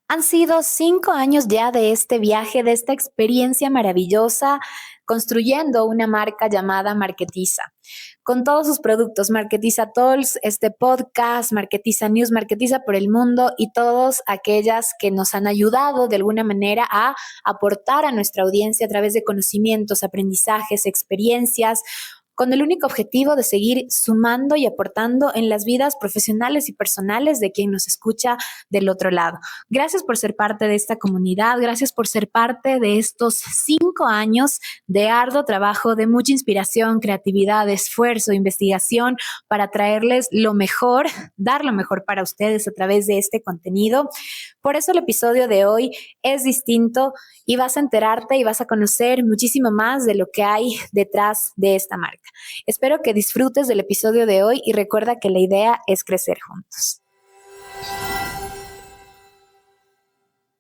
Han sido 5 años ya de este viaje, de esta experiencia maravillosa, construyendo una marca llamada Marketiza. Con todos sus productos, Marketiza Talks, este podcast, Marketiza News, Marketiza por el mundo y todas aquellas que nos han ayudado de alguna manera a aportar a nuestra audiencia a través de conocimientos, aprendizajes, experiencias, con el único objetivo de seguir sumando y aportando en las vidas profesionales y personales de quien nos escucha del otro lado. Gracias por ser parte de esta comunidad, gracias por ser parte de estos 5 años de arduo trabajo, de mucha inspiración, creatividad, esfuerzo, investigación para traerles lo mejor, dar lo mejor para ustedes a través de este contenido. Por eso el episodio de hoy es distinto y vas a enterarte y vas a conocer muchísimo más de lo que hay detrás de esta marca. Espero que disfrutes del episodio de hoy y recuerda que la idea es crecer juntos.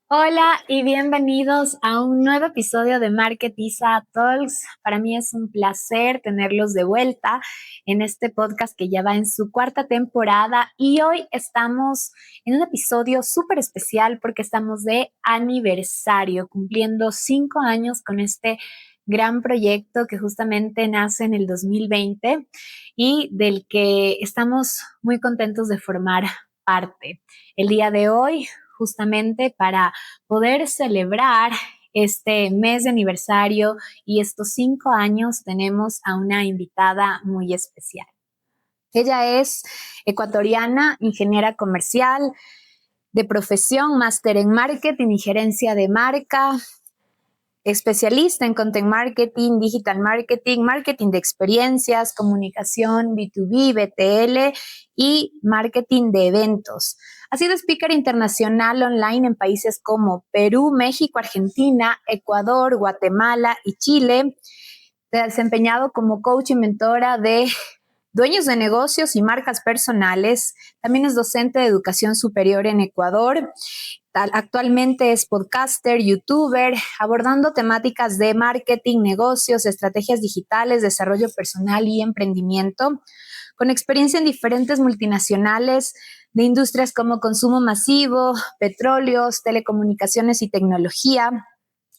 Hola y bienvenidos a un nuevo episodio de Marketiza Talks. Para mí es un placer tenerlos de vuelta en este podcast que ya va en su 4ª temporada y hoy estamos en un episodio súper especial porque estamos de aniversario, cumpliendo 5 años con este gran proyecto que justamente nace en el 2020 y del que estamos muy contentos de formar parte. El día de hoy, justamente para poder celebrar este mes de aniversario y estos 5 años, tenemos a una invitada muy especial. Ella es ecuatoriana, ingeniera comercial, de profesión, máster en marketing y gerencia de marca, especialista en content marketing, digital marketing, marketing de experiencias, comunicación B2B, BTL y marketing de eventos. Ha sido speaker internacional online en países como Perú, México, Argentina, Ecuador, Guatemala y Chile. Se ha desempeñado como coach y mentora de dueños de negocios y marcas personales. También es docente de educación superior en Ecuador. Actualmente es podcaster, youtuber, abordando temáticas de marketing, negocios, estrategias digitales, desarrollo personal y emprendimiento, con experiencia en diferentes multinacionales de industrias como consumo masivo, petróleos, telecomunicaciones y tecnología.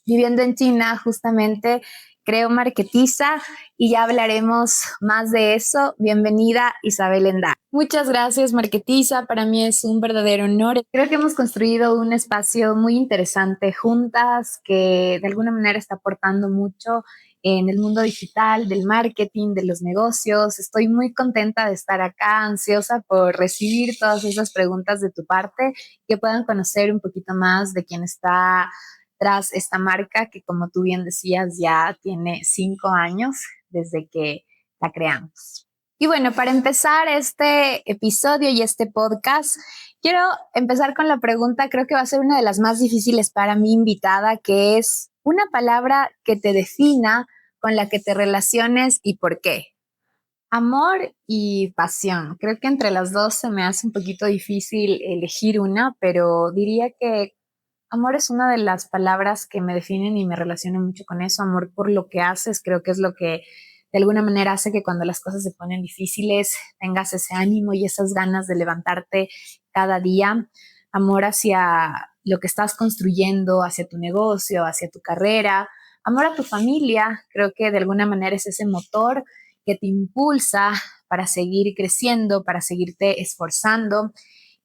Viviendo en China, justamente creo Marketiza y ya hablaremos más de eso. Bienvenida, Isabel Endá. Muchas gracias, Marketiza. Para mí es un verdadero honor. Creo que hemos construido un espacio muy interesante juntas que de alguna manera está aportando mucho en el mundo digital, del marketing, de los negocios. Estoy muy contenta de estar acá, ansiosa por recibir todas esas preguntas de tu parte, que puedan conocer un poquito más de quién está tras esta marca que, como tú bien decías, ya tiene 5 años desde que la creamos. Y bueno, para empezar este episodio y este podcast, quiero empezar con la pregunta, creo que va a ser una de las más difíciles para mi invitada, que es una palabra que te defina, con la que te relaciones y por qué. Amor y pasión. Creo que entre las dos se me hace un poquito difícil elegir una, pero diría que amor es una de las palabras que me definen y me relaciono mucho con eso. Amor por lo que haces, creo que es lo que de alguna manera hace que cuando las cosas se ponen difíciles tengas ese ánimo y esas ganas de levantarte cada día. Amor hacia lo que estás construyendo, hacia tu negocio, hacia tu carrera. Amor a tu familia, creo que de alguna manera es ese motor que te impulsa para seguir creciendo, para seguirte esforzando.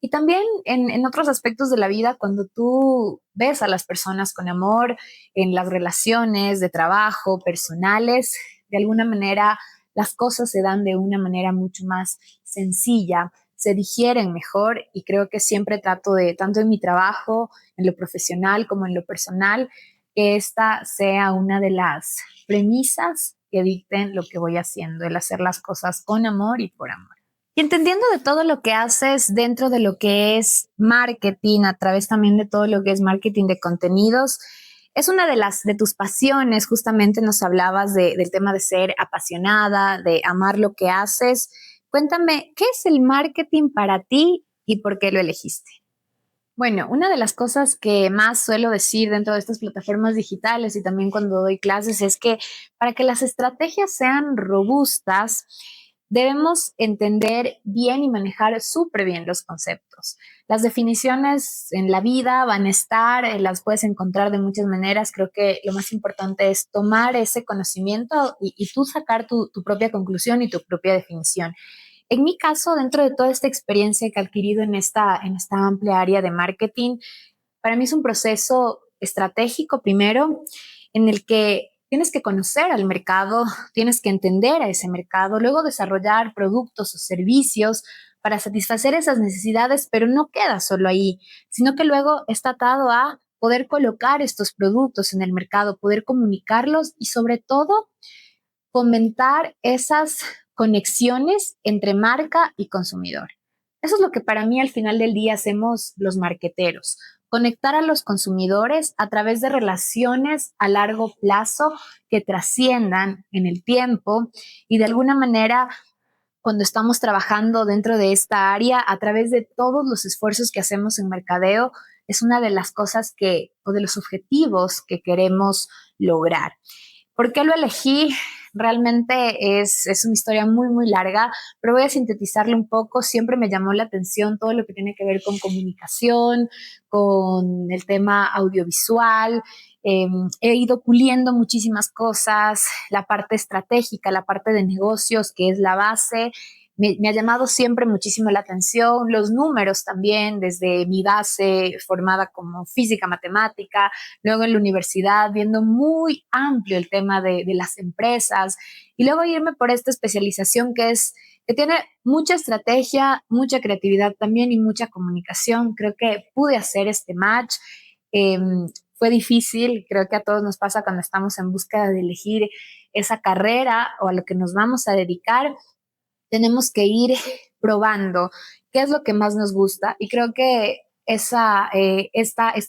Y también en otros aspectos de la vida, cuando tú ves a las personas con amor, en las relaciones de trabajo, personales, de alguna manera las cosas se dan de una manera mucho más sencilla, se digieren mejor y creo que siempre trato de, tanto en mi trabajo, en lo profesional como en lo personal, que esta sea una de las premisas que dicten lo que voy haciendo, el hacer las cosas con amor y por amor. Y entendiendo de todo lo que haces dentro de lo que es marketing, a través también de todo lo que es marketing de contenidos, es una de tus pasiones, justamente nos hablabas del tema de ser apasionada, de amar lo que haces. Cuéntame, ¿qué es el marketing para ti y por qué lo elegiste? Bueno, una de las cosas que más suelo decir dentro de estas plataformas digitales y también cuando doy clases es que para que las estrategias sean robustas, debemos entender bien y manejar súper bien los conceptos. Las definiciones en la vida van a estar, las puedes encontrar de muchas maneras. Creo que lo más importante es tomar ese conocimiento y tú sacar tu propia conclusión y tu propia definición. En mi caso, dentro de toda esta experiencia que he adquirido en esta amplia área de marketing, para mí es un proceso estratégico primero, en el que tienes que conocer al mercado, tienes que entender a ese mercado, luego desarrollar productos o servicios para satisfacer esas necesidades, pero no queda solo ahí, sino que luego está atado a poder colocar estos productos en el mercado, poder comunicarlos y sobre todo fomentar esas conexiones entre marca y consumidor. Eso es lo que para mí al final del día hacemos los marqueteros, conectar a los consumidores a través de relaciones a largo plazo que trasciendan en el tiempo y de alguna manera cuando estamos trabajando dentro de esta área a través de todos los esfuerzos que hacemos en mercadeo es una de las cosas o de los objetivos que queremos lograr. ¿Por qué lo elegí? Realmente es una historia muy, muy larga, pero voy a sintetizarlo un poco. Siempre me llamó la atención todo lo que tiene que ver con comunicación, con el tema audiovisual. He ido puliendo muchísimas cosas, la parte estratégica, la parte de negocios, que es la base. Me ha llamado siempre muchísimo la atención, los números también, desde mi base formada como física, matemática, luego en la universidad, viendo muy amplio el tema de las empresas y luego irme por esta especialización que tiene mucha estrategia, mucha creatividad también y mucha comunicación. Creo que pude hacer este match. Eh, Fue difícil, creo que a todos nos pasa cuando estamos en búsqueda de elegir esa carrera o a lo que nos vamos a dedicar, tenemos que ir probando qué es lo que más nos gusta y creo que esta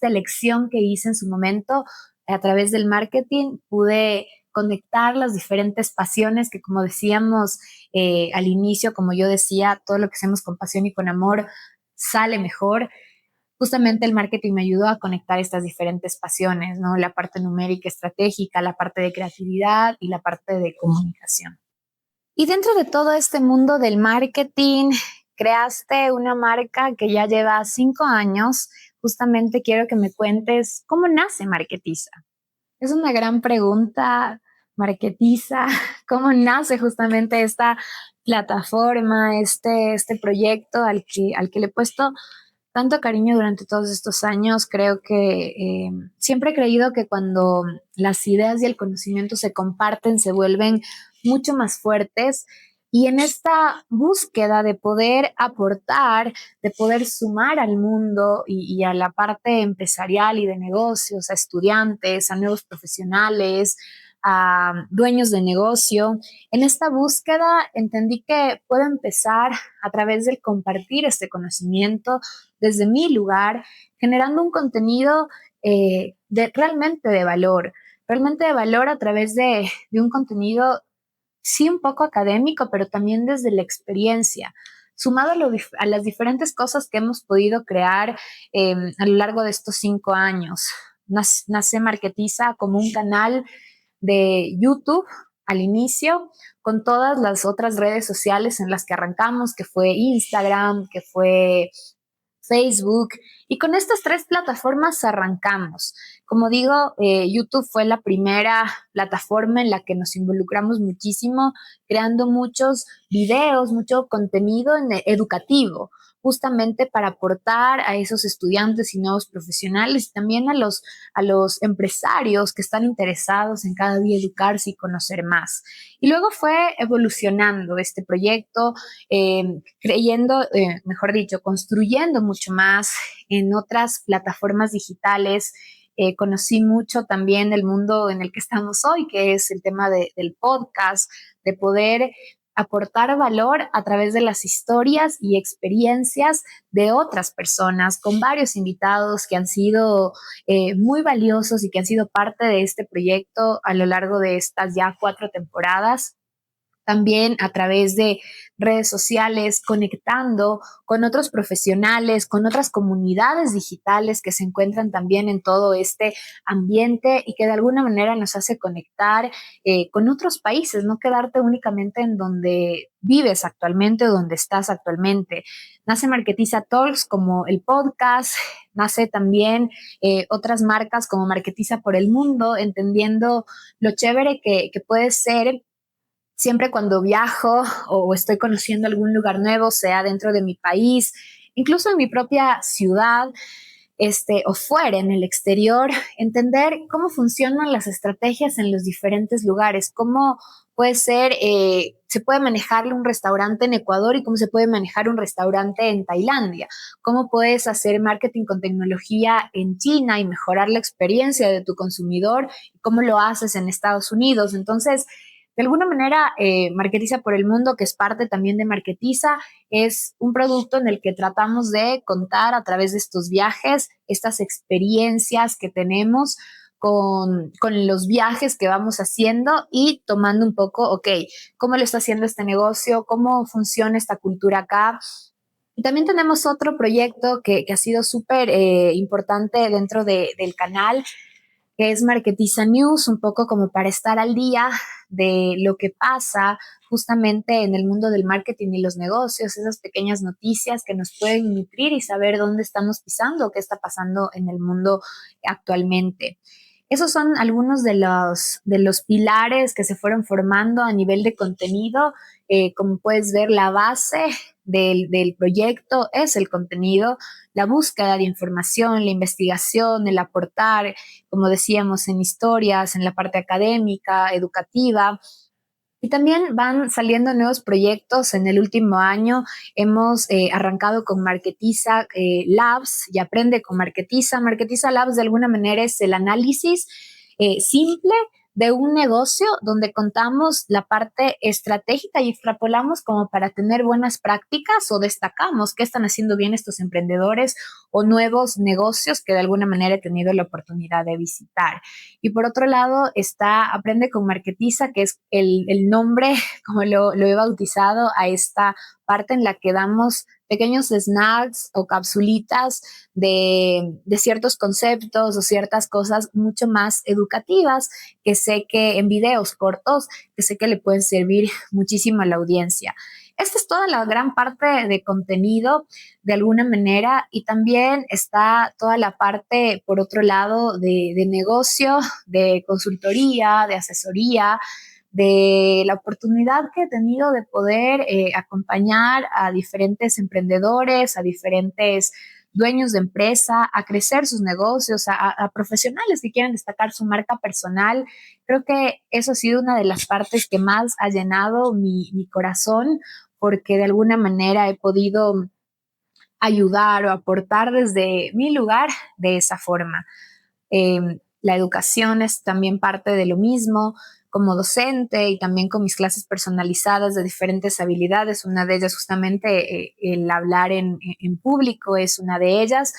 elección que hice en su momento a través del marketing pude conectar las diferentes pasiones que como decíamos al inicio, como yo decía, todo lo que hacemos con pasión y con amor sale mejor. Justamente el marketing me ayudó a conectar estas diferentes pasiones, ¿no? La parte numérica, estratégica, la parte de creatividad y la parte de comunicación. Y dentro de todo este mundo del marketing, creaste una marca que ya lleva 5 años. Justamente quiero que me cuentes cómo nace Marketiza. Es una gran pregunta, Marketiza. ¿Cómo nace justamente esta plataforma, este proyecto al que le he puesto tanto cariño durante todos estos años? Creo que siempre he creído que cuando las ideas y el conocimiento se comparten, se vuelven mucho más fuertes. Y en esta búsqueda de poder aportar, de poder sumar al mundo y a la parte empresarial y de negocios, a estudiantes, a nuevos profesionales, a dueños de negocio, en esta búsqueda entendí que puedo empezar a través del compartir este conocimiento desde mi lugar, generando un contenido realmente de valor a través de un contenido, sí, un poco académico, pero también desde la experiencia, sumado a las diferentes cosas que hemos podido crear a lo largo de estos 5 años. Nace Marketiza como un canal de YouTube al inicio, con todas las otras redes sociales en las que arrancamos, que fue Instagram, que fue Facebook, y con estas tres plataformas arrancamos. Como digo, YouTube fue la primera plataforma en la que nos involucramos muchísimo, creando muchos videos, mucho contenido educativo, justamente para aportar a esos estudiantes y nuevos profesionales, y también a los empresarios que están interesados en cada día educarse y conocer más. Y luego fue evolucionando este proyecto, mejor dicho, construyendo mucho más en otras plataformas digitales. Conocí mucho también el mundo en el que estamos hoy, que es el tema del podcast, de poder aportar valor a través de las historias y experiencias de otras personas, con varios invitados que han sido muy valiosos y que han sido parte de este proyecto a lo largo de estas ya 4 temporadas. también a través de redes sociales, conectando con otros profesionales, con otras comunidades digitales que se encuentran también en todo este ambiente y que de alguna manera nos hace conectar con otros países, no quedarte únicamente en donde vives actualmente o donde estás actualmente. Nace Marketiza Talks como el podcast, nace también otras marcas como Marketiza por el Mundo, entendiendo lo chévere que puede ser siempre cuando viajo o estoy conociendo algún lugar nuevo, sea dentro de mi país, incluso en mi propia ciudad, o fuera, en el exterior, entender cómo funcionan las estrategias en los diferentes lugares, cómo puede ser, se puede manejar un restaurante en Ecuador y cómo se puede manejar un restaurante en Tailandia, cómo puedes hacer marketing con tecnología en China y mejorar la experiencia de tu consumidor, cómo lo haces en Estados Unidos. Entonces, de alguna manera, Marketiza por el Mundo, que es parte también de Marketiza, es un producto en el que tratamos de contar a través de estos viajes, estas experiencias que tenemos con los viajes que vamos haciendo y tomando un poco, ok, ¿cómo lo está haciendo este negocio? ¿Cómo funciona esta cultura acá? Y también tenemos otro proyecto que ha sido súper importante dentro del canal, que es Marketiza News, un poco como para estar al día de lo que pasa justamente en el mundo del marketing y los negocios, esas pequeñas noticias que nos pueden nutrir y saber dónde estamos pisando, qué está pasando en el mundo actualmente. Esos son algunos de los pilares que se fueron formando a nivel de contenido. Como puedes ver, la base del proyecto es el contenido, la búsqueda de información, la investigación, el aportar, como decíamos, en historias, en la parte académica, educativa. Y también van saliendo nuevos proyectos. En el último año hemos arrancado con Marketiza Labs y Aprende con Marketiza. Marketiza Labs de alguna manera es el análisis simple de un negocio donde contamos la parte estratégica y extrapolamos como para tener buenas prácticas o destacamos qué están haciendo bien estos emprendedores o nuevos negocios que de alguna manera he tenido la oportunidad de visitar. Y por otro lado está Aprende con Marketiza, que es el nombre, como lo he bautizado, a esta parte en la que damos pequeños snacks o capsulitas de ciertos conceptos o ciertas cosas mucho más educativas que sé que en videos cortos, que sé que le pueden servir muchísimo a la audiencia. Esta es toda la gran parte de contenido de alguna manera y también está toda la parte, por otro lado, de negocio, de consultoría, de asesoría, de la oportunidad que he tenido de poder acompañar a diferentes emprendedores, a diferentes dueños de empresa, a crecer sus negocios, a profesionales que quieran destacar su marca personal. Creo que eso ha sido una de las partes que más ha llenado mi corazón, porque de alguna manera he podido ayudar o aportar desde mi lugar de esa forma. La educación es también parte de lo mismo como docente y también con mis clases personalizadas de diferentes habilidades. Una de ellas justamente el hablar en público es una de ellas.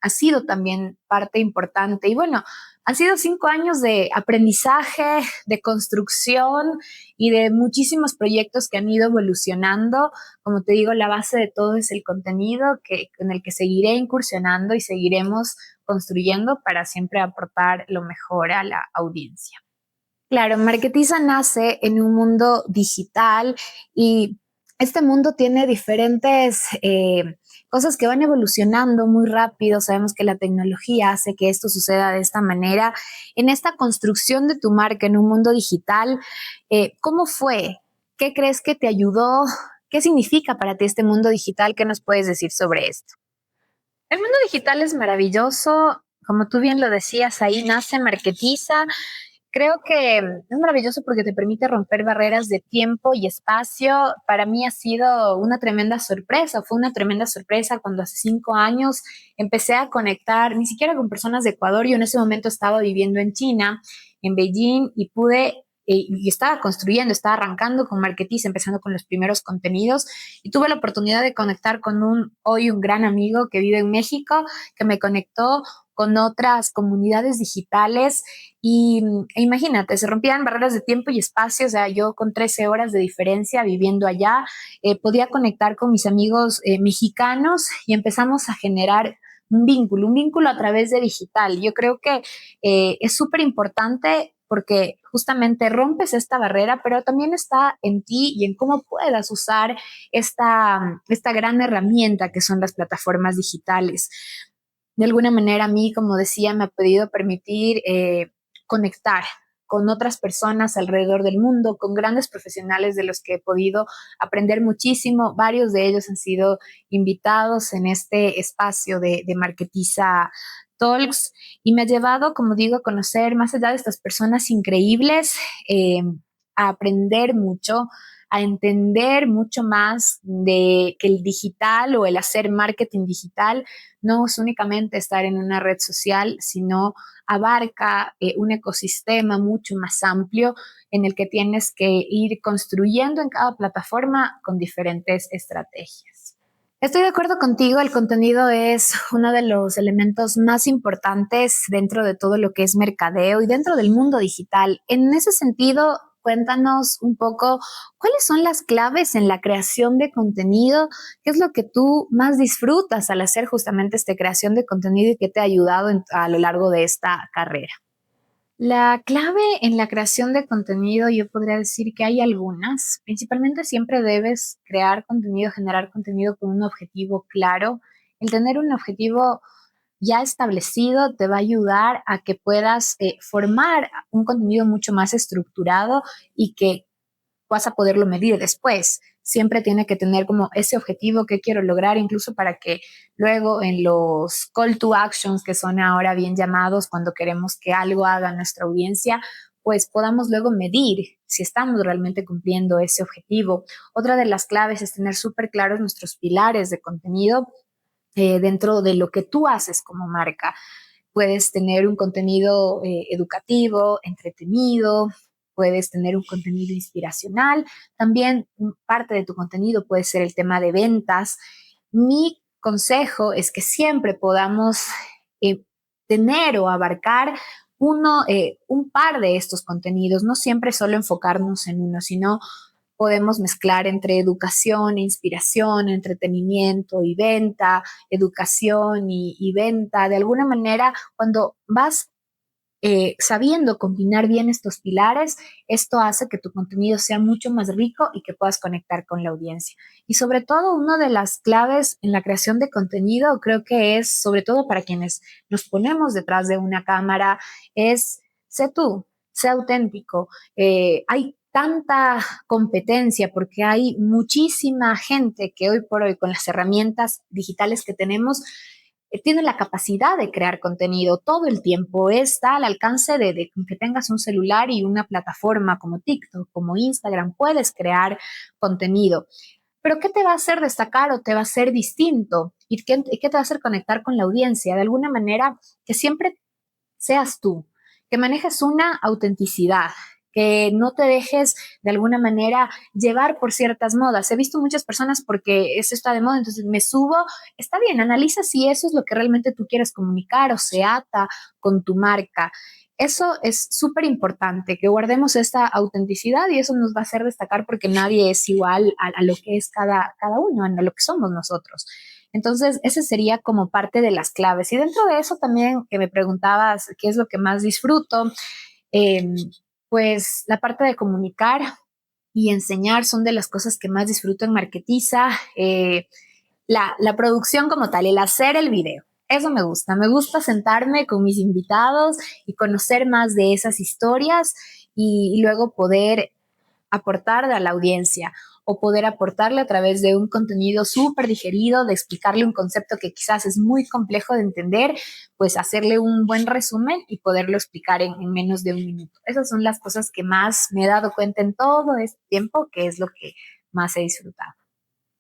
Ha sido también parte importante. Y bueno, han sido 5 años de aprendizaje, de construcción y de muchísimos proyectos que han ido evolucionando. Como te digo, la base de todo es el contenido en el que seguiré incursionando y seguiremos construyendo para siempre aportar lo mejor a la audiencia. Claro, Marketiza nace en un mundo digital y este mundo tiene diferentes cosas que van evolucionando muy rápido. Sabemos que la tecnología hace que esto suceda de esta manera. En esta construcción de tu marca en un mundo digital, ¿cómo fue? ¿Qué crees que te ayudó? ¿Qué significa para ti este mundo digital? ¿Qué nos puedes decir sobre esto? El mundo digital es maravilloso, como tú bien lo decías, ahí nace Marketiza. Creo que es maravilloso porque te permite romper barreras de tiempo y espacio. Para mí ha sido una tremenda sorpresa, fue una tremenda sorpresa cuando hace 5 años empecé a conectar, ni siquiera con personas de Ecuador, yo en ese momento estaba viviendo en China, en Beijing, y pude y estaba construyendo, estaba arrancando con Marketiza, empezando con los primeros contenidos y tuve la oportunidad de conectar con hoy un gran amigo que vive en México, que me conectó con otras comunidades digitales e imagínate, se rompían barreras de tiempo y espacio, o sea, yo con 13 horas de diferencia viviendo allá, podía conectar con mis amigos mexicanos y empezamos a generar un vínculo a través de digital. Yo creo que es súper importante porque justamente rompes esta barrera, pero también está en ti y en cómo puedas usar esta gran herramienta que son las plataformas digitales. De alguna manera a mí, como decía, me ha podido permitir conectar con otras personas alrededor del mundo, con grandes profesionales de los que he podido aprender muchísimo. Varios de ellos han sido invitados en este espacio de Marketiza Talks y me ha llevado, como digo, a conocer más allá de estas personas increíbles, a aprender mucho, a entender mucho más de que el digital o el hacer marketing digital no es únicamente estar en una red social, sino abarca un ecosistema mucho más amplio en el que tienes que ir construyendo en cada plataforma con diferentes estrategias. Estoy de acuerdo contigo, el contenido es uno de los elementos más importantes dentro de todo lo que es mercadeo y dentro del mundo digital. En ese sentido, cuéntanos un poco cuáles son las claves en la creación de contenido, qué es lo que tú más disfrutas al hacer justamente esta creación de contenido y qué te ha ayudado a lo largo de esta carrera. La clave en la creación de contenido, yo podría decir que hay algunas. Principalmente siempre debes crear contenido, generar contenido con un objetivo claro. El tener un objetivo ya establecido te va a ayudar a que puedas formar un contenido mucho más estructurado y que vas a poderlo medir después. Siempre tiene que tener como ese objetivo que quiero lograr, incluso para que luego en los call to actions, que son ahora bien llamados cuando queremos que algo haga nuestra audiencia, pues podamos luego medir si estamos realmente cumpliendo ese objetivo. Otra de las claves es tener súper claros nuestros pilares de contenido dentro de lo que tú haces como marca. Puedes tener un contenido educativo, entretenido, puedes tener un contenido inspiracional. También parte de tu contenido puede ser el tema de ventas. Mi consejo es que siempre podamos eh, tener o abarcar un par de estos contenidos, no siempre solo enfocarnos en uno, sino podemos mezclar entre educación, inspiración, entretenimiento y venta, educación y venta. De alguna manera, cuando vas sabiendo combinar bien estos pilares, esto hace que tu contenido sea mucho más rico y que puedas conectar con la audiencia. Y sobre todo, una de las claves en la creación de contenido, creo que es, sobre todo para quienes nos ponemos detrás de una cámara, es sé tú, sé auténtico. Hay tanta competencia porque hay muchísima gente que hoy por hoy con las herramientas digitales que tenemos tiene la capacidad de crear contenido todo el tiempo, está al alcance de que tengas un celular y una plataforma como TikTok, como Instagram, puedes crear contenido. Pero ¿qué te va a hacer destacar o te va a hacer distinto? ¿Y qué te va a hacer conectar con la audiencia? De alguna manera, que siempre seas tú, que manejes una autenticidad, que no te dejes de alguna manera llevar por ciertas modas. He visto muchas personas porque eso está de moda, entonces me subo. Está bien, analiza si eso es lo que realmente tú quieres comunicar o se ata con tu marca. Eso es súper importante, que guardemos esta autenticidad y eso nos va a hacer destacar porque nadie es igual a lo que es cada uno, a lo que somos nosotros. Entonces, ese sería como parte de las claves. Y dentro de eso también que me preguntabas qué es lo que más disfruto, eh, pues la parte de comunicar y enseñar son de las cosas que más disfruto en Marketiza. La producción como tal, el hacer el video. Eso me gusta. Me gusta sentarme con mis invitados y conocer más de esas historias y luego poder aportar a la audiencia o poder aportarle a través de un contenido súper digerido, de explicarle un concepto que quizás es muy complejo de entender, pues hacerle un buen resumen y poderlo explicar en menos de un minuto. Esas son las cosas que más me he dado cuenta en todo este tiempo, que es lo que más he disfrutado.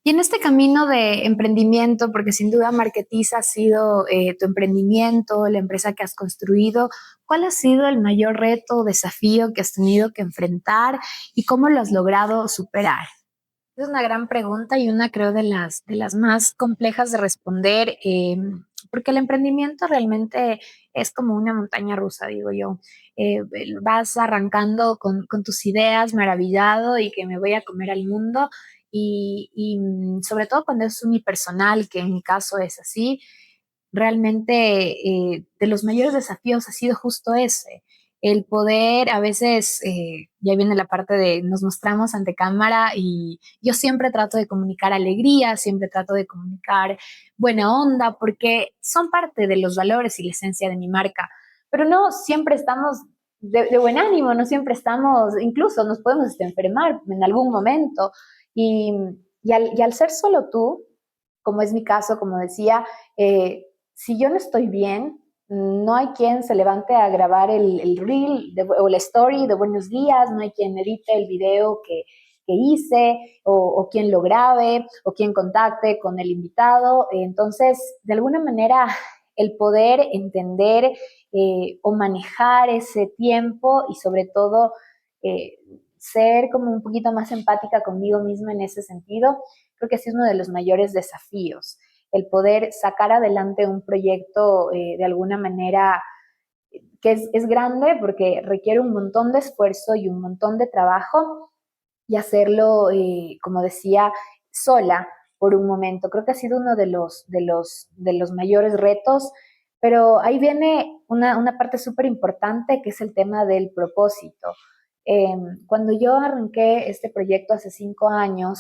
Y en este camino de emprendimiento, porque sin duda Marketiza ha sido tu emprendimiento, la empresa que has construido, ¿cuál ha sido el mayor reto o desafío que has tenido que enfrentar y cómo lo has logrado superar? Es una gran pregunta y una creo de las más complejas de responder, porque el emprendimiento realmente es como una montaña rusa, digo yo. Vas arrancando con tus ideas, maravillado y que me voy a comer al mundo. Y sobre todo cuando es unipersonal, que en mi caso es así, realmente de los mayores desafíos ha sido justo ese, el poder a veces, ya viene la parte de nos mostramos ante cámara y yo siempre trato de comunicar alegría, siempre trato de comunicar buena onda, porque son parte de los valores y la esencia de mi marca, pero no siempre estamos de buen ánimo, no siempre estamos, incluso nos podemos enfermar en algún momento y, y al ser solo tú, como es mi caso, como decía, si yo no estoy bien, no hay quien se levante a grabar el reel o la story de buenos días, no hay quien edite el video que hice o quien lo grabe o quien contacte con el invitado. Entonces, de alguna manera, el poder entender o manejar ese tiempo y sobre todo eh, ser como un poquito más empática conmigo misma en ese sentido, creo que sí es uno de los mayores desafíos el poder sacar adelante un proyecto de alguna manera que es grande porque requiere un montón de esfuerzo y un montón de trabajo y hacerlo, como decía, sola por un momento. Creo que ha sido uno de los mayores retos, pero ahí viene una parte súper importante que es el tema del propósito. Eh, Cuando yo arranqué este proyecto hace 5 años,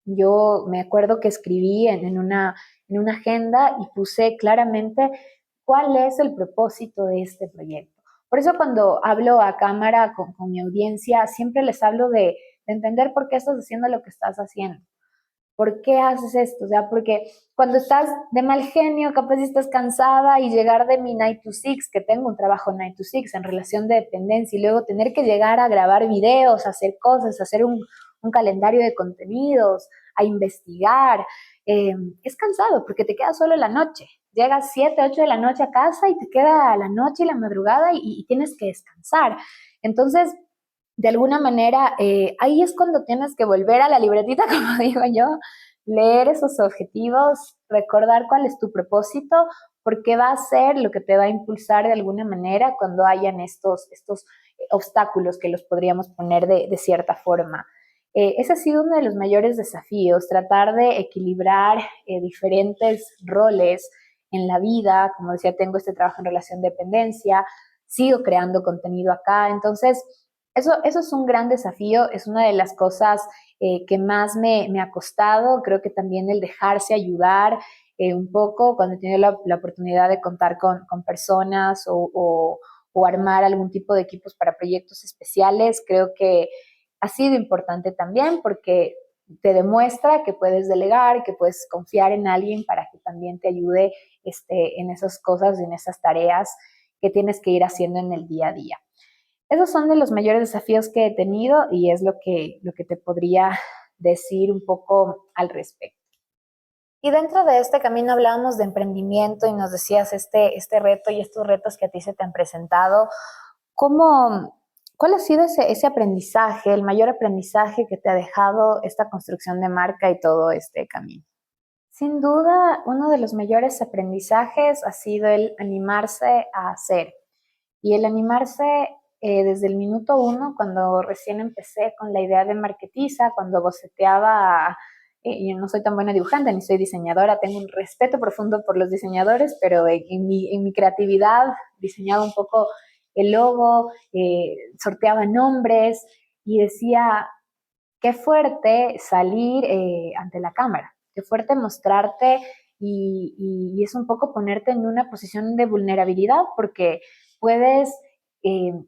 yo me acuerdo que escribí en una agenda y puse claramente cuál es el propósito de este proyecto. Por eso cuando hablo a cámara con mi audiencia, siempre les hablo de entender por qué estás haciendo lo que estás haciendo. ¿Por qué haces esto? O sea, porque cuando estás de mal genio, capaz estás cansada y llegar de mi 9 to 6, que tengo un trabajo 9 to 6 en relación de dependencia, y luego tener que llegar a grabar videos, a hacer cosas, a hacer un calendario de contenidos, a investigar, es cansado porque te queda solo la noche. Llegas 7, 8 de la noche a casa y te queda la noche y la madrugada y tienes que descansar. Entonces, de alguna manera, ahí es cuando tienes que volver a la libretita, como digo yo, leer esos objetivos, recordar cuál es tu propósito, porque va a ser lo que te va a impulsar de alguna manera cuando hayan estos obstáculos que los podríamos poner de cierta forma. Ese ha sido uno de los mayores desafíos, tratar de equilibrar diferentes roles en la vida. Como decía, tengo este trabajo en relación de dependencia, sigo creando contenido acá, entonces eso es un gran desafío, es una de las cosas que más me ha costado. Creo que también el dejarse ayudar un poco cuando he tenido la oportunidad de contar con personas o armar algún tipo de equipos para proyectos especiales, creo que ha sido importante también porque te demuestra que puedes delegar, que puedes confiar en alguien para que también te ayude en esas cosas, en esas tareas que tienes que ir haciendo en el día a día. Esos son de los mayores desafíos que he tenido y es lo que te podría decir un poco al respecto. Y dentro de este camino hablábamos de emprendimiento y nos decías este reto y estos retos que a ti se te han presentado. ¿Cómo, ¿Cuál ha sido ese aprendizaje, el mayor aprendizaje que te ha dejado esta construcción de marca y todo este camino? Sin duda, uno de los mayores aprendizajes ha sido el animarse a hacer. Y el animarse desde el minuto uno, cuando recién empecé con la idea de Marketiza, cuando boceteaba, yo no soy tan buena dibujante ni soy diseñadora, tengo un respeto profundo por los diseñadores, pero en mi creatividad diseñaba un poco el logo, sorteaba nombres y decía, qué fuerte salir ante la cámara, qué fuerte mostrarte y es un poco ponerte en una posición de vulnerabilidad porque puedes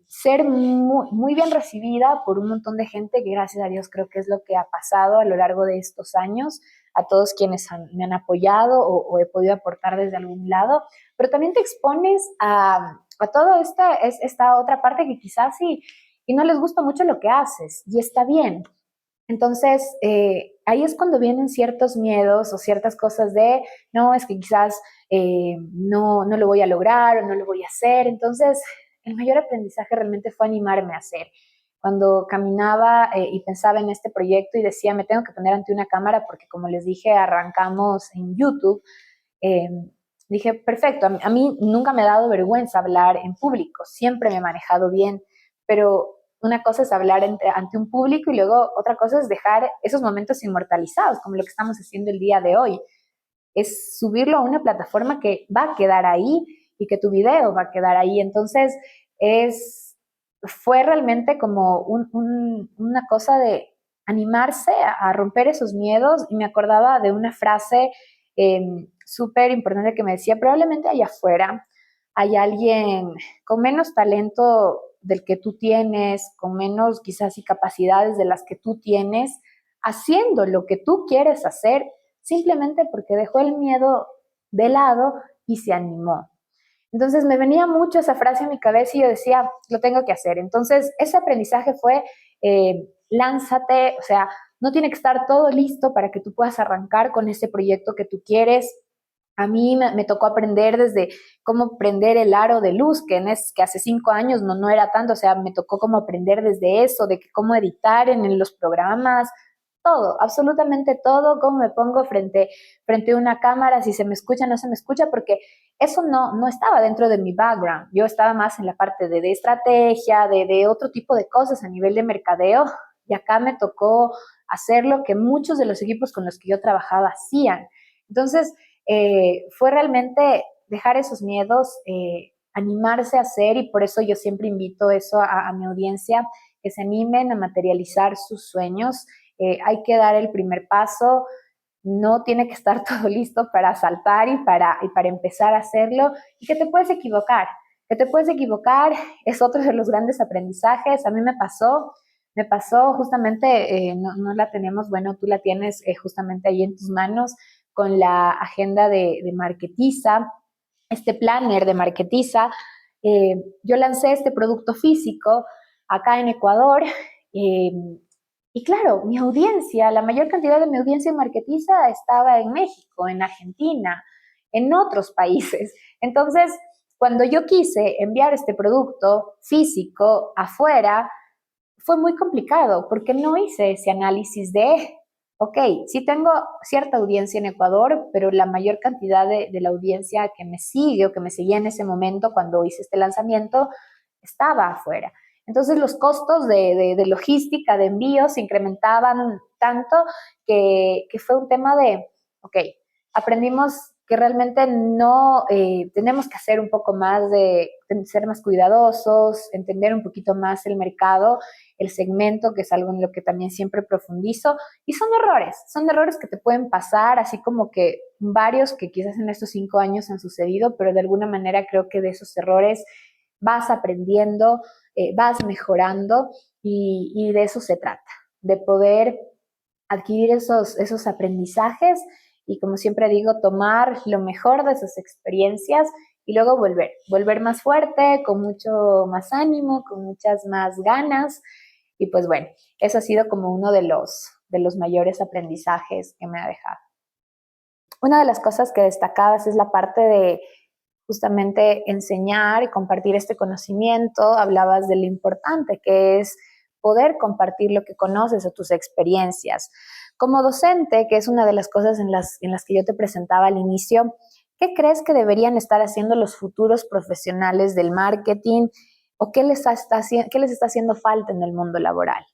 ser muy, muy bien recibida por un montón de gente que gracias a Dios creo que es lo que ha pasado a lo largo de estos años, a todos quienes me han apoyado o he podido aportar desde algún lado, pero también te expones a toda esta otra parte que quizás y no les gusta mucho lo que haces y está bien. Entonces, ahí es cuando vienen ciertos miedos o ciertas cosas de, no, es que quizás no lo voy a lograr o no lo voy a hacer. Entonces, el mayor aprendizaje realmente fue animarme a hacer. Cuando caminaba y pensaba en este proyecto y decía, me tengo que poner ante una cámara porque como les dije, arrancamos en YouTube, eh, dije, perfecto, a mí nunca me ha dado vergüenza hablar en público, siempre me he manejado bien, pero una cosa es hablar ante un público y luego otra cosa es dejar esos momentos inmortalizados, como lo que estamos haciendo el día de hoy. Es subirlo a una plataforma que va a quedar ahí y que tu video va a quedar ahí. Entonces, fue realmente como una cosa de animarse a romper esos miedos y me acordaba de una frase eh, súper importante que me decía, probablemente allá afuera hay alguien con menos talento del que tú tienes, con menos quizás y capacidades de las que tú tienes, haciendo lo que tú quieres hacer simplemente porque dejó el miedo de lado y se animó. Entonces me venía mucho esa frase en mi cabeza y yo decía, lo tengo que hacer. Entonces ese aprendizaje fue, lánzate, o sea, no tiene que estar todo listo para que tú puedas arrancar con ese proyecto que tú quieres. A mí me tocó aprender desde cómo prender el aro de luz, que hace 5 años no era tanto, o sea, me tocó como aprender desde eso, de que cómo editar en los programas, todo, absolutamente todo, cómo me pongo frente a una cámara, si se me escucha, no se me escucha, porque eso no estaba dentro de mi background. Yo estaba más en la parte de estrategia, de otro tipo de cosas a nivel de mercadeo, y acá me tocó hacer lo que muchos de los equipos con los que yo trabajaba hacían. Entonces, fue realmente dejar esos miedos, animarse a hacer, y por eso yo siempre invito eso a mi audiencia, que se animen a materializar sus sueños. Hay que dar el primer paso, no tiene que estar todo listo para saltar y para empezar a hacerlo, y que te puedes equivocar es otro de los grandes aprendizajes. A mí me pasó justamente, no la tenemos, bueno, tú la tienes justamente ahí en tus manos con la agenda de Marketiza, este planner de Marketiza. Yo lancé este producto físico acá en Ecuador. eh, y claro, mi audiencia, la mayor cantidad de mi audiencia en Marketiza estaba en México, en Argentina, en otros países. Entonces, cuando yo quise enviar este producto físico afuera, fue muy complicado porque no hice ese análisis de, ok, sí tengo cierta audiencia en Ecuador, pero la mayor cantidad de la audiencia que me sigue o que me seguía en ese momento cuando hice este lanzamiento estaba afuera. Entonces los costos de logística, de envío, se incrementaban tanto que fue un tema de, ok, aprendimos que realmente no tenemos que hacer un poco más de ser más cuidadosos, entender un poquito más el mercado, el segmento, que es algo en lo que también siempre profundizo, y son errores que te pueden pasar, así como que varios que quizás en estos 5 años han sucedido, pero de alguna manera creo que de esos errores vas aprendiendo, vas mejorando, y de eso se trata, de poder adquirir esos aprendizajes y, como siempre digo, tomar lo mejor de esas experiencias y luego volver más fuerte, con mucho más ánimo, con muchas más ganas. Y pues bueno, eso ha sido como uno de los mayores aprendizajes que me ha dejado. Una de las cosas que destacabas es la parte de justamente enseñar y compartir este conocimiento. Hablabas de lo importante que es poder compartir lo que conoces o tus experiencias. Como docente, que es una de las cosas en las que yo te presentaba al inicio, ¿qué crees que deberían estar haciendo los futuros profesionales del marketing, o qué les está haciendo falta en el mundo laboral?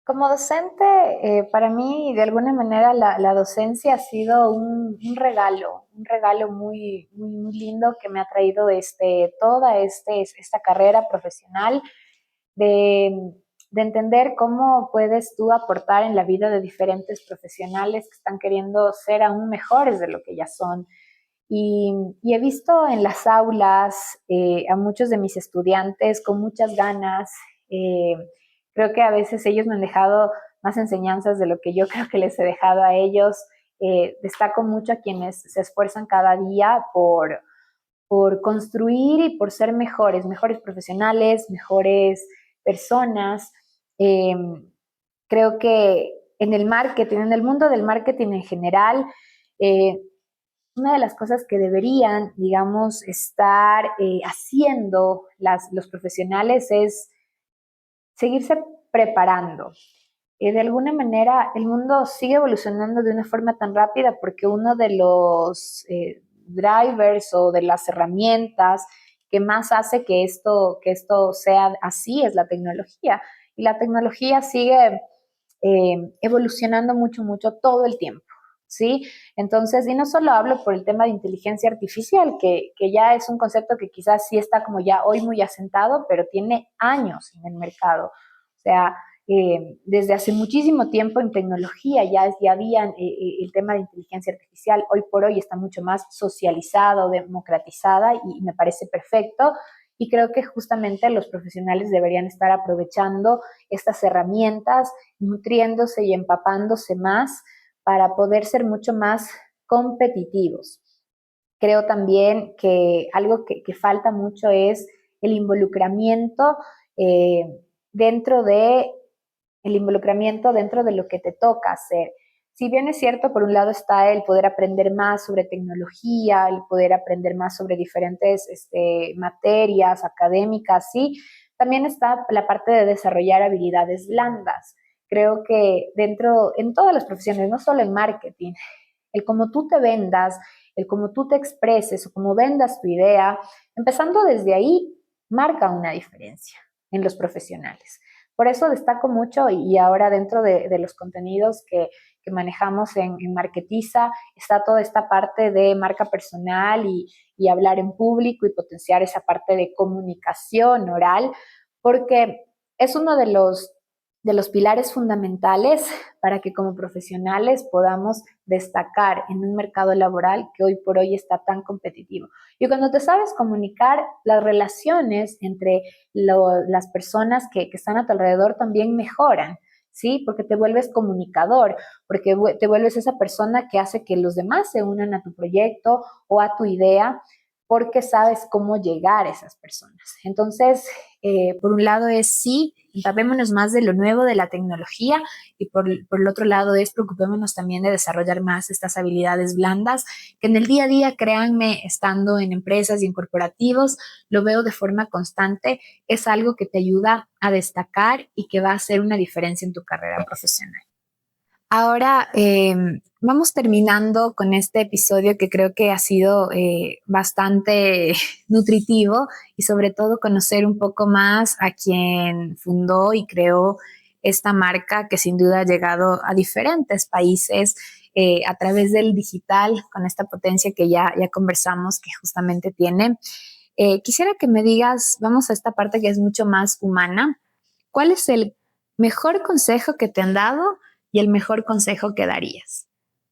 Como docente, para mí, de alguna manera, la docencia ha sido un regalo muy, muy, muy lindo que me ha traído toda esta carrera profesional de, de entender cómo puedes tú aportar en la vida de diferentes profesionales que están queriendo ser aún mejores de lo que ya son. Y he visto en las aulas a muchos de mis estudiantes con muchas ganas. eh, Creo que a veces ellos me han dejado más enseñanzas de lo que yo creo que les he dejado a ellos. Destaco mucho a quienes se esfuerzan cada día por construir y por ser mejores profesionales, mejores personas. Eh, Creo que en el marketing, en el mundo del marketing en general, eh, una de las cosas que deberían, digamos, estar haciendo los profesionales es seguirse preparando. De alguna manera, el mundo sigue evolucionando de una forma tan rápida porque uno de los drivers o de las herramientas que más hace que esto sea así es la tecnología. Y la tecnología sigue evolucionando mucho, mucho todo el tiempo. ¿Sí? Entonces, y no solo hablo por el tema de inteligencia artificial, que ya es un concepto que quizás sí está como ya hoy muy asentado, pero tiene años en el mercado. O sea, desde hace muchísimo tiempo en tecnología ya había el tema de inteligencia artificial. Hoy por hoy está mucho más socializado, democratizada y me parece perfecto. Y creo que justamente los profesionales deberían estar aprovechando estas herramientas, nutriéndose y empapándose más para poder ser mucho más competitivos. Creo también que algo que falta mucho es el involucramiento eh, dentro de dentro de lo que te toca hacer. Si bien es cierto, por un lado está el poder aprender más sobre tecnología, el poder aprender más sobre diferentes materias académicas, sí, también está la parte de desarrollar habilidades blandas. Creo que en todas las profesiones, no solo en marketing, el cómo tú te vendas, el cómo tú te expreses o cómo vendas tu idea, empezando desde ahí, marca una diferencia en los profesionales. Por eso destaco mucho y ahora dentro de los contenidos que manejamos en Marketiza está toda esta parte de marca personal y hablar en público y potenciar esa parte de comunicación oral, porque es uno de los pilares fundamentales para que como profesionales podamos destacar en un mercado laboral que hoy por hoy está tan competitivo. Y cuando te sabes comunicar, las relaciones entre las personas que están a tu alrededor también mejoran, ¿sí? Porque te vuelves comunicador, porque te vuelves esa persona que hace que los demás se unan a tu proyecto o a tu idea, porque sabes cómo llegar a esas personas. Entonces, por un lado es sí, empapémonos más de lo nuevo de la tecnología y por el otro lado es preocupémonos también de desarrollar más estas habilidades blandas que en el día a día, créanme, estando en empresas y en corporativos, lo veo de forma constante, es algo que te ayuda a destacar y que va a hacer una diferencia en tu carrera profesional. Ahora vamos terminando con este episodio que creo que ha sido bastante nutritivo y sobre todo conocer un poco más a quien fundó y creó esta marca que sin duda ha llegado a diferentes países a través del digital con esta potencia que ya conversamos que justamente tiene. Quisiera que me digas, vamos a esta parte que es mucho más humana, ¿cuál es el mejor consejo que te han dado y el mejor consejo que darías?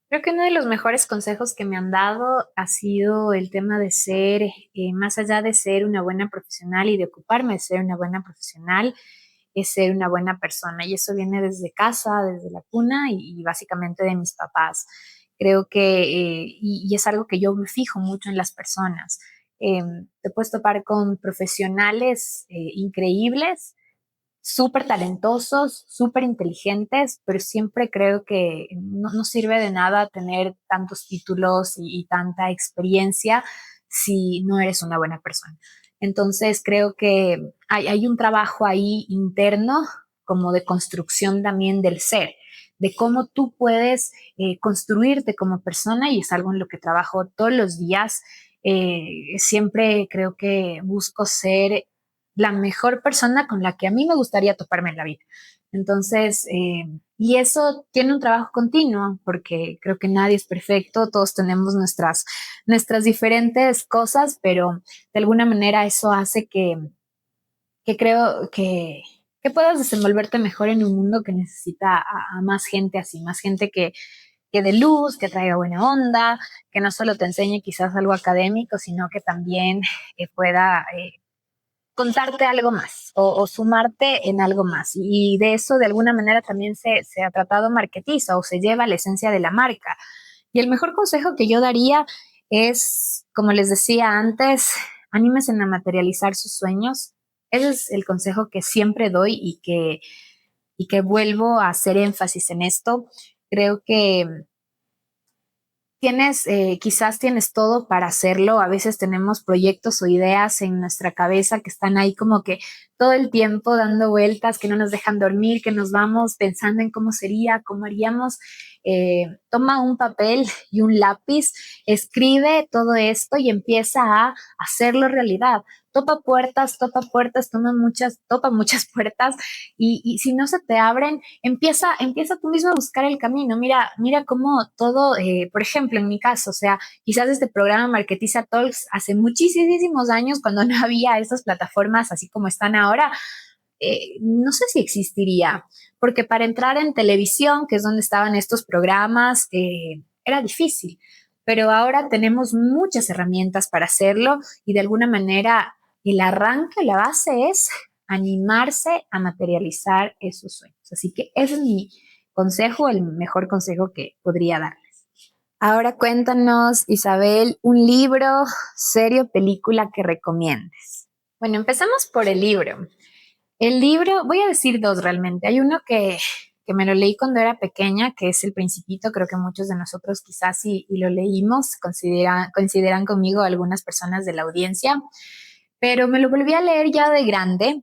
Creo que uno de los mejores consejos que me han dado ha sido el tema de ser, más allá de ser una buena profesional y de ocuparme de ser una buena profesional, es ser una buena persona. Y eso viene desde casa, desde la cuna y básicamente de mis papás. Creo que, y es algo que yo me fijo mucho en las personas. Te puedes topar con profesionales increíbles, súper talentosos, súper inteligentes, pero siempre creo que no sirve de nada tener tantos títulos y tanta experiencia si no eres una buena persona. Entonces creo que hay un trabajo ahí interno como de construcción también del ser, de cómo tú puedes construirte como persona y es algo en lo que trabajo todos los días. Siempre creo que busco ser la mejor persona con la que a mí me gustaría toparme en la vida. Entonces, y eso tiene un trabajo continuo, porque creo que nadie es perfecto, todos tenemos nuestras diferentes cosas, pero de alguna manera eso hace que creo que puedas desenvolverte mejor en un mundo que necesita a más gente así, más gente que dé luz, que traiga buena onda, que no solo te enseñe quizás algo académico, sino que también pueda contarte algo más o sumarte en algo más. Y de eso de alguna manera también se ha tratado Marketiza o se lleva la esencia de la marca. Y el mejor consejo que yo daría es, como les decía antes, anímense a materializar sus sueños. Ese es el consejo que siempre doy y que y que vuelvo a hacer énfasis en esto. Creo que quizás tienes todo para hacerlo. A veces tenemos proyectos o ideas en nuestra cabeza que están ahí como que todo el tiempo dando vueltas, que no nos dejan dormir, que nos vamos pensando en cómo sería, cómo haríamos. Toma un papel y un lápiz, escribe todo esto y empieza a hacerlo realidad. Topa muchas puertas y si no se te abren, empieza tú mismo a buscar el camino. Mira cómo todo, por ejemplo, en mi caso, o sea, quizás este programa Marketiza Talks hace muchísimos años, cuando no había estas plataformas así como están ahora, no sé si existiría, porque para entrar en televisión, que es donde estaban estos programas, era difícil. Pero ahora tenemos muchas herramientas para hacerlo y de alguna manera el arranque, la base es animarse a materializar esos sueños. Así que ese es mi consejo, el mejor consejo que podría darles. Ahora cuéntanos, Isabel, un libro, serie o película que recomiendes. Bueno, empezamos por el libro. El libro, voy a decir dos realmente. Hay uno que me lo leí cuando era pequeña, que es El Principito. Creo que muchos de nosotros quizás y lo leímos, coincidirán conmigo algunas personas de la audiencia, pero me lo volví a leer ya de grande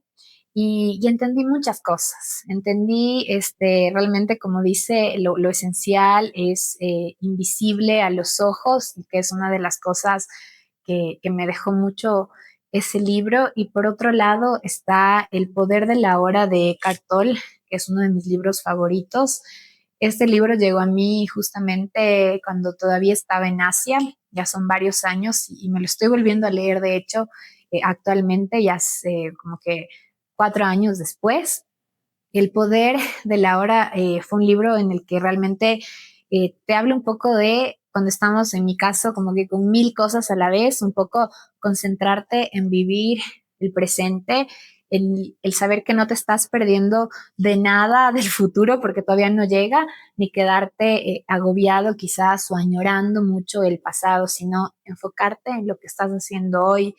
y entendí muchas cosas. Entendí realmente, como dice, lo esencial es invisible a los ojos, y que es una de las cosas que me dejó mucho ese libro. Y por otro lado está El poder de la hora de Eckhart Tolle, que es uno de mis libros favoritos. Este libro llegó a mí justamente cuando todavía estaba en Asia, ya son varios años y me lo estoy volviendo a leer, de hecho, actualmente, ya hace como que 4 años después. El poder de la hora fue un libro en el que realmente te habla un poco de cuando estamos, en mi caso, como que con mil cosas a la vez, un poco concentrarte en vivir el presente, el saber que no te estás perdiendo de nada del futuro porque todavía no llega, ni quedarte agobiado quizás o añorando mucho el pasado, sino enfocarte en lo que estás haciendo hoy,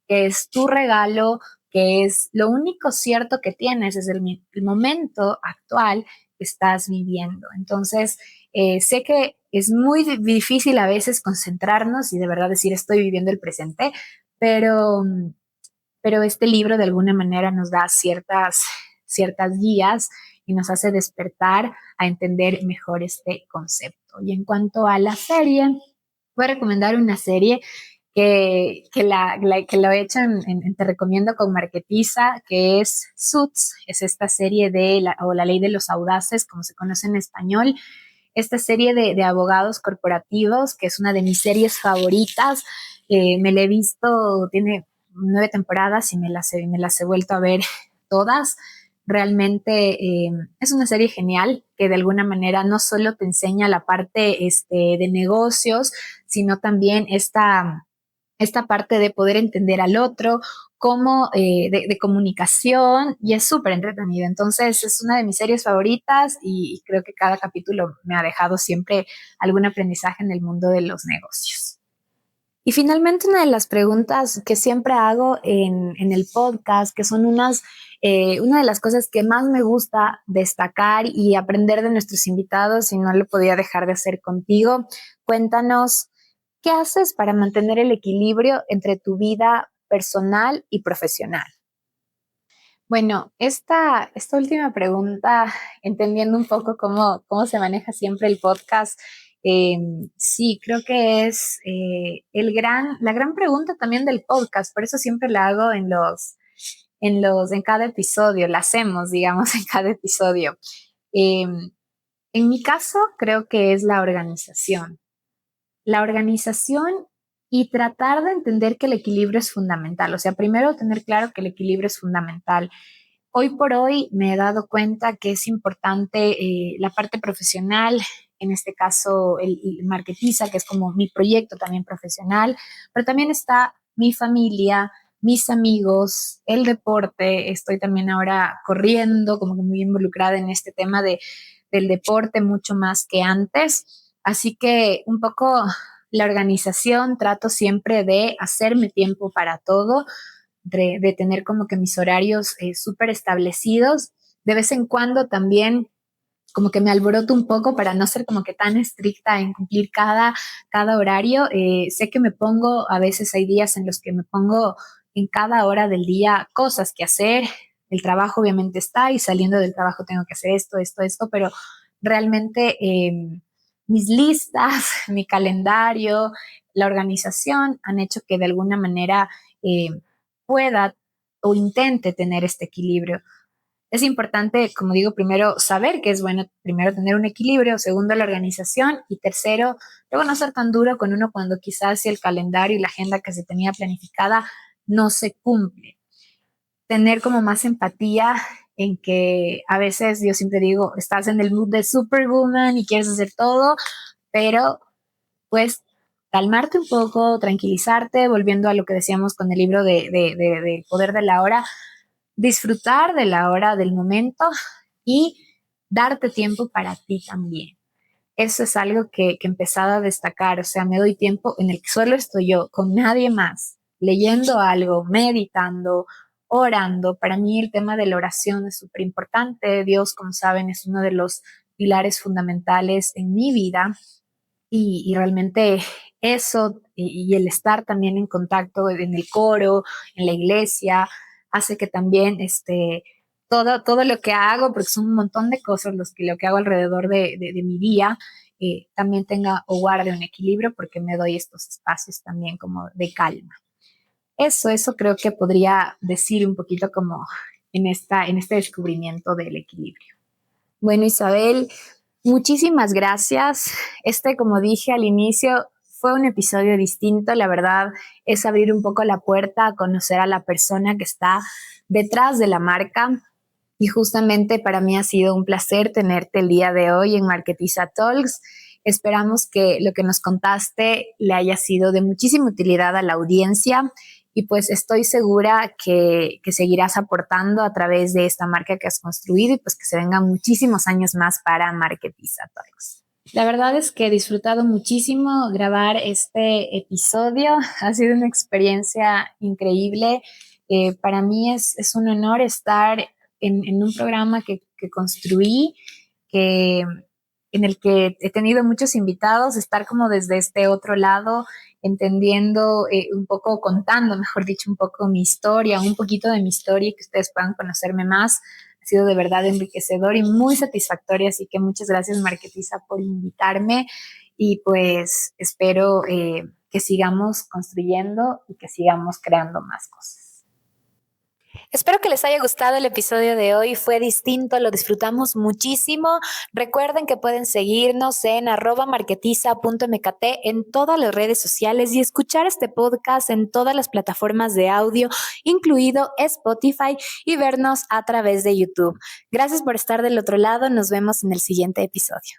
que es tu regalo, que es lo único cierto que tienes, es el momento actual que estás viviendo. Entonces, sé que es muy difícil a veces concentrarnos y de verdad decir estoy viviendo el presente, pero, pero este libro de alguna manera nos da ciertas guías y nos hace despertar a entender mejor este concepto. Y en cuanto a la serie, voy a recomendar una serie que lo he hecho Te Recomiendo con Marketiza, que es Suits. Es esta serie o La Ley de los Audaces, como se conoce en español. Esta serie de abogados corporativos, que es una de mis series favoritas. Me la he visto, tiene 9 temporadas y me las he vuelto a ver todas. Realmente es una serie genial que de alguna manera no solo te enseña la parte de negocios, sino también esta parte de poder entender al otro, como de comunicación, y es súper entretenida. Entonces es una de mis series favoritas y creo que cada capítulo me ha dejado siempre algún aprendizaje en el mundo de los negocios. Y finalmente, una de las preguntas que siempre hago en el podcast, que son una de las cosas que más me gusta destacar y aprender de nuestros invitados, y no lo podía dejar de hacer contigo. Cuéntanos, ¿qué haces para mantener el equilibrio entre tu vida personal y profesional? Bueno, esta última pregunta, entendiendo un poco cómo se maneja siempre el podcast, eh, sí, creo que es la gran pregunta también del podcast. Por eso siempre la hago en cada episodio, la hacemos, digamos, en cada episodio. Eh, en mi caso, creo que es la organización y tratar de entender que el equilibrio es fundamental. O sea, primero tener claro que el equilibrio es fundamental. Hoy por hoy me he dado cuenta que es importante la parte profesional, en este caso el Marketiza, que es como mi proyecto también profesional, pero también está mi familia, mis amigos, el deporte. Estoy también ahora corriendo, como que muy involucrada en este tema del deporte mucho más que antes. Así que un poco la organización, trato siempre de hacerme tiempo para todo, de tener como que mis horarios súper establecidos de vez en cuando también como que me alboroto un poco para no ser como que tan estricta en cumplir cada horario. Sé que me pongo, a veces hay días en los que me pongo en cada hora del día cosas que hacer. El trabajo obviamente está y saliendo del trabajo tengo que hacer esto, pero realmente mis listas, mi calendario, la organización han hecho que de alguna manera eh, pueda o intente tener este equilibrio. Es importante, como digo, primero saber que es bueno, primero tener un equilibrio, segundo la organización y tercero, luego no ser tan duro con uno cuando quizás si el calendario y la agenda que se tenía planificada no se cumple. Tener como más empatía en que a veces yo siempre digo, estás en el mood de Superwoman y quieres hacer todo, pero pues calmarte un poco, tranquilizarte, volviendo a lo que decíamos con el libro del poder de la hora, disfrutar de la hora, del momento y darte tiempo para ti también. Eso es algo que he empezado a destacar, o sea, me doy tiempo en el que solo estoy yo, con nadie más, leyendo algo, meditando, orando. Para mí el tema de la oración es súper importante. Dios, como saben, es uno de los pilares fundamentales en mi vida y realmente eso y el estar también en contacto en el coro, en la iglesia, hace que también todo lo que hago, porque son un montón de cosas lo que hago alrededor de mi día, también tenga o guarde un equilibrio porque me doy estos espacios también como de calma. Eso creo que podría decir un poquito como en este descubrimiento del equilibrio. Bueno, Isabel, muchísimas gracias. Como dije al inicio, fue un episodio distinto. La verdad es abrir un poco la puerta a conocer a la persona que está detrás de la marca. Y justamente para mí ha sido un placer tenerte el día de hoy en Marketiza Talks. Esperamos que lo que nos contaste le haya sido de muchísima utilidad a la audiencia y pues estoy segura que seguirás aportando a través de esta marca que has construido y pues que se vengan muchísimos años más para Marketiza Talks. La verdad es que he disfrutado muchísimo grabar este episodio. Ha sido una experiencia increíble. Para mí es un honor estar en un programa que construí, que, en el que he tenido muchos invitados, estar como desde este otro lado, entendiendo un poco, contando, mejor dicho, un poco mi historia, un poquito de mi historia y que ustedes puedan conocerme más. Ha sido de verdad enriquecedor y muy satisfactorio, así que muchas gracias, Marketiza, por invitarme y pues espero que sigamos construyendo y que sigamos creando más cosas. Espero que les haya gustado el episodio de hoy. Fue distinto, lo disfrutamos muchísimo. Recuerden que pueden seguirnos en @marketiza.mkt en todas las redes sociales y escuchar este podcast en todas las plataformas de audio, incluido Spotify, y vernos a través de YouTube. Gracias por estar del otro lado. Nos vemos en el siguiente episodio.